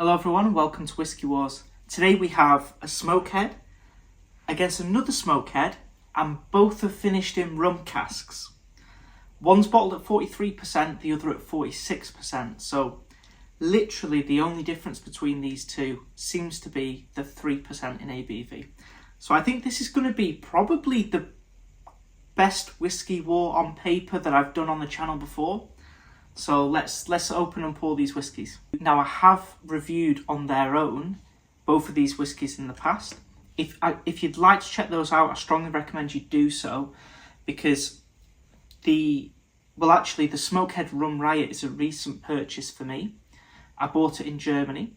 Hello everyone, welcome to WhiskyWars. Today we have a Smokehead against another Smokehead, and both are finished in rum casks. One's bottled at 43%, the other at 46%, so literally the only difference between these two seems to be the 3% in ABV. So I think this is going to be probably the best whiskey war on paper that I've done on the channel before. So let's open and pour these whiskies. Now I have reviewed on their own both of these whiskies in the past. If you'd like to check those out, I strongly recommend you do so, because the Smokehead Rum Riot is a recent purchase for me. I bought it in Germany.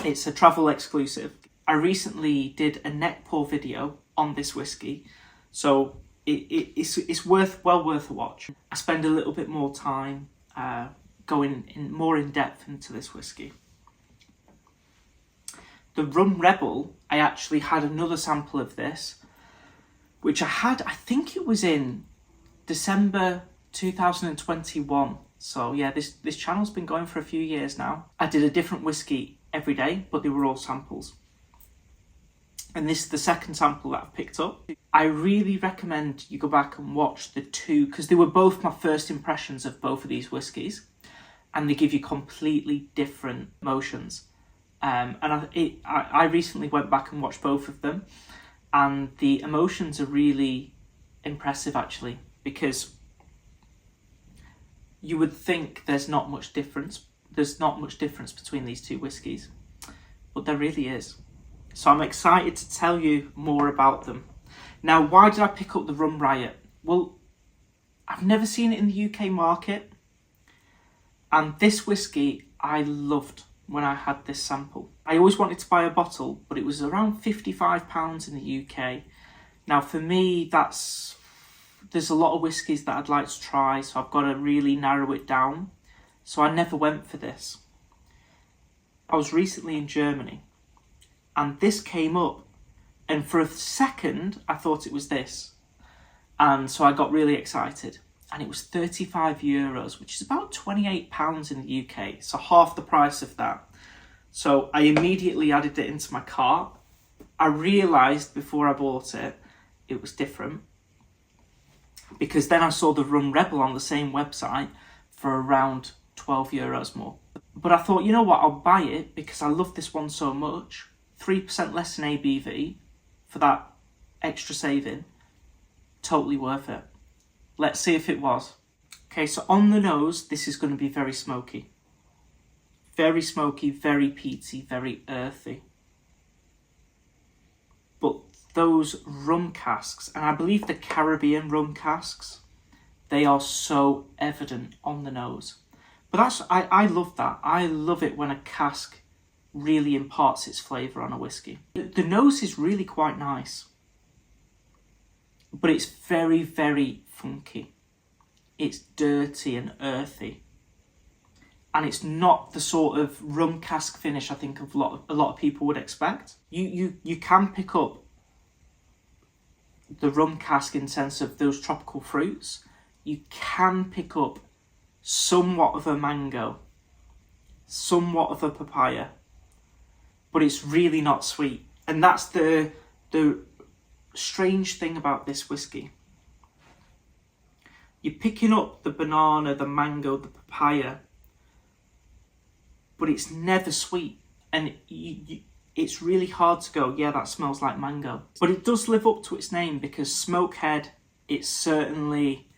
It's a travel exclusive. I recently did a neck pour video on this whiskey, so it's well worth a watch. I spend a little bit more time going more in depth into this whiskey. The Rum Rebel, I actually had another sample of this, which I think it was in December 2021. So yeah, this channel's been going for a few years now. I did a different whiskey every day, but they were all samples. And this is the second sample that I've picked up. I really recommend you go back and watch the two, because they were both my first impressions of both of these whiskies, and they give you completely different emotions. And I recently went back and watched both of them, and the emotions are really impressive actually, because you would think there's not much difference. There's not much difference between these two whiskies, but there really is. So I'm excited to tell you more about them. Now, why did I pick up the Rum Riot? Well, I've never seen it in the UK market, and this whiskey I loved when I had this sample. I always wanted to buy a bottle, but it was around £55 in the UK. Now for me, there's a lot of whiskies that I'd like to try, so I've got to really narrow it down. So I never went for this. I was recently in Germany, and this came up, and for a second I thought it was this, and so I got really excited, and it was €35, which is about £28 in the UK, so half the price of that. So I immediately added it into my cart. I realised before I bought it, it was different, because then I saw the Rum Rebel on the same website for around €12 more. But I thought, you know what, I'll buy it because I love this one so much. 3% less than ABV for that extra saving, totally worth it. Let's see if it was. Okay, so on the nose, this is going to be very smoky. Very smoky, very peaty, very earthy. But those rum casks, and I believe the Caribbean rum casks, they are so evident on the nose. But I love that. I love it when a cask really imparts its flavour on a whiskey. The nose is really quite nice, but it's very, very funky. It's dirty and earthy, and it's not the sort of rum cask finish I think a lot of people would expect. You can pick up the rum cask in sense of those tropical fruits. You can pick up somewhat of a mango, somewhat of a papaya, but it's really not sweet. And that's the strange thing about this whiskey. You're picking up the banana, the mango, the papaya, but it's never sweet. And it's really hard to go, yeah, that smells like mango. But it does live up to its name, because Smokehead, it's certainly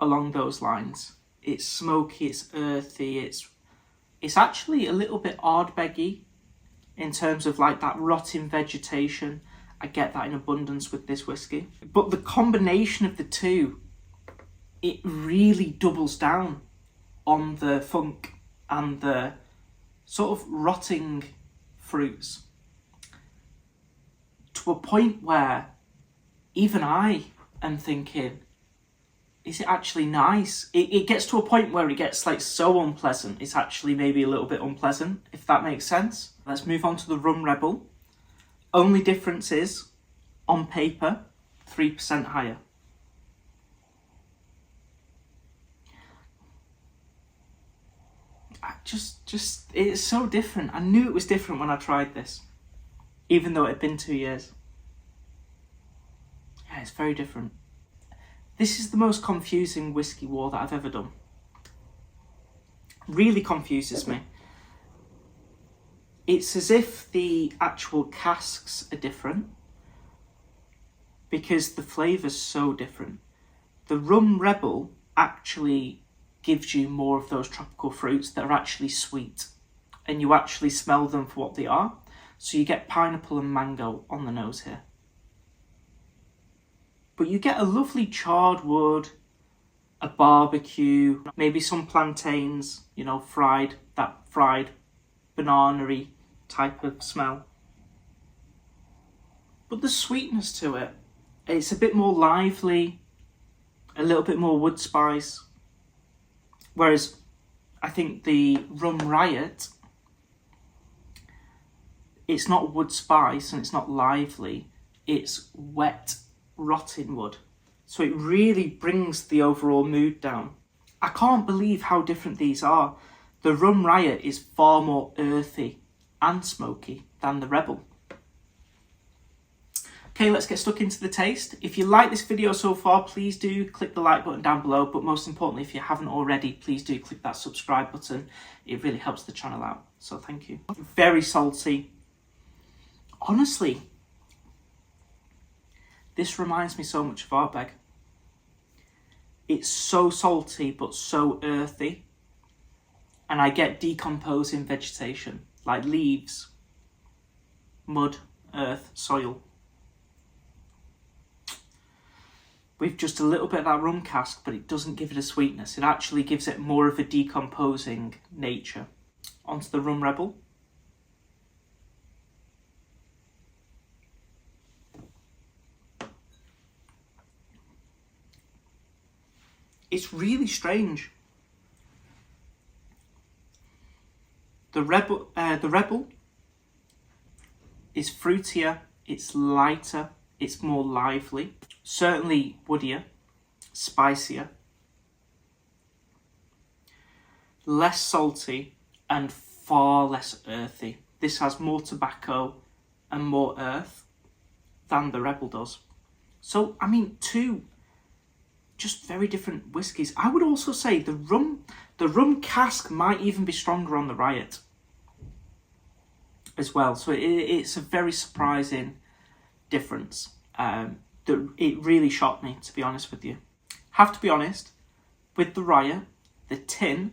along those lines. It's smoky, it's earthy, it's actually a little bit Ardbeggy in terms of like that rotting vegetation. I get that in abundance with this whiskey. But the combination of the two, it really doubles down on the funk and the sort of rotting fruits, to a point where even I am thinking, is it actually nice? It gets to a point where it gets like so unpleasant, it's actually maybe a little bit unpleasant, if that makes sense. Let's move on to the Rum Rebel. Only difference is, on paper, 3% higher. it's so different. I knew it was different when I tried this, even though it had been 2 years. Yeah, it's very different. This is the most confusing whiskey war that I've ever done. Really confuses me. It's as if the actual casks are different because the flavour's so different. The Rum Rebel actually gives you more of those tropical fruits that are actually sweet, and you actually smell them for what they are. So you get pineapple and mango on the nose here. But you get a lovely charred wood, a barbecue, maybe some plantains, you know, fried, that fried banana-y type of smell. But the sweetness to it, it's a bit more lively, a little bit more wood spice. Whereas I think the Rum Riot, it's not wood spice and it's not lively, it's wet, rotting wood. So it really brings the overall mood down. I can't believe how different these are. The Rum Riot is far more earthy and smoky than the Rebel. Okay, let's get stuck into the taste. If you like this video so far, please do click the like button down below. But most importantly, if you haven't already, please do click that subscribe button. It really helps the channel out. So thank you. Very salty. Honestly, this reminds me so much of Ardbeg. It's so salty, but so earthy. And I get decomposing vegetation, like leaves, mud, earth, soil. With just a little bit of that rum cask, but it doesn't give it a sweetness. It actually gives it more of a decomposing nature. Onto the Rum Rebel. It's really strange. The Rebel is fruitier, it's lighter, it's more lively, certainly woodier, spicier, less salty and far less earthy. This has more tobacco and more earth than the Rebel does. So, I mean, two just very different whiskies. I would also say the rum cask might even be stronger on the Riot as well. So it's a very surprising difference. It really shocked me, to be honest with you. Have to be honest, with the Riot, the tin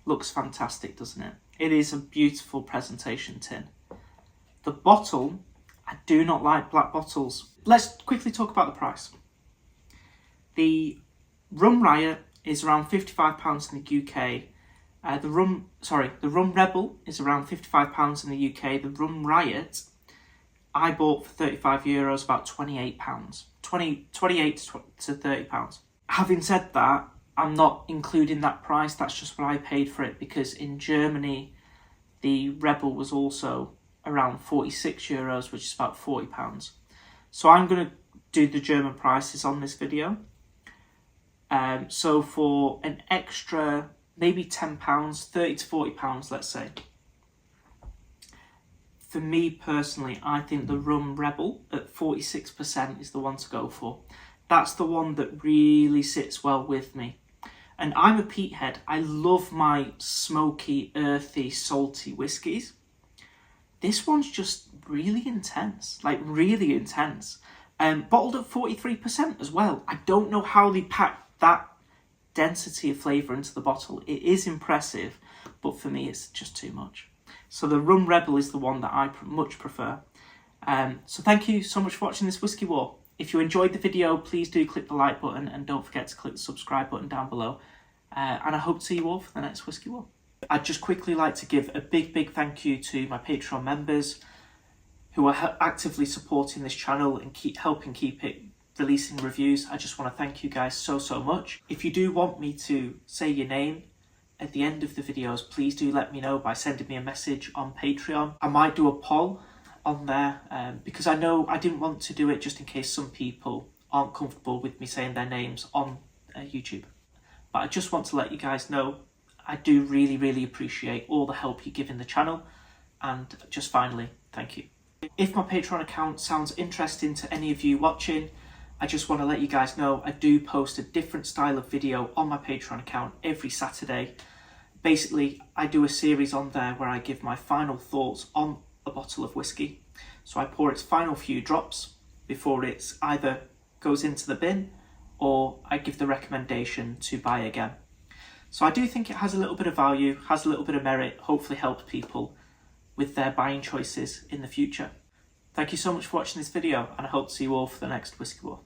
looks fantastic, doesn't it? It is a beautiful presentation tin. The bottle, I do not like black bottles. Let's quickly talk about the price. The Rum Riot is around £55 in the UK. The Rum Rebel is around £55 in the UK. The Rum Riot, I bought for €35, about £28. 28 to £30. Having said that, I'm not including that price. That's just what I paid for it, because in Germany, the Rebel was also around €46, which is about £40. So I'm going to do the German prices on this video. So for an extra, maybe £10, £30 to £40, let's say. For me personally, I think the Rum Rebel at 46% is the one to go for. That's the one that really sits well with me. And I'm a peat head. I love my smoky, earthy, salty whiskies. This one's just really intense, like really intense. Bottled at 43% as well. I don't know how they pack that density of flavour into the bottle. It is impressive, but for me it's just too much. So the Rum Rebel is the one that I much prefer. So thank you so much for watching this Whiskey War. If you enjoyed the video, please do click the like button and don't forget to click the subscribe button down below. And I hope to see you all for the next Whiskey War. I'd just quickly like to give a big thank you to my Patreon members who are actively supporting this channel and helping keep it releasing reviews. I just want to thank you guys so much. If you do want me to say your name at the end of the videos, please do let me know by sending me a message on Patreon. I might do a poll on there because I know I didn't want to do it just in case some people aren't comfortable with me saying their names on YouTube. But I just want to let you guys know I do really appreciate all the help you give in the channel. And just finally, thank you. If my Patreon account sounds interesting to any of you watching, I just want to let you guys know I do post a different style of video on my Patreon account every Saturday. Basically, I do a series on there where I give my final thoughts on a bottle of whiskey. So I pour its final few drops before it either goes into the bin or I give the recommendation to buy again. So I do think it has a little bit of value, has a little bit of merit, hopefully helps people with their buying choices in the future. Thank you so much for watching this video, and I hope to see you all for the next Whiskey War.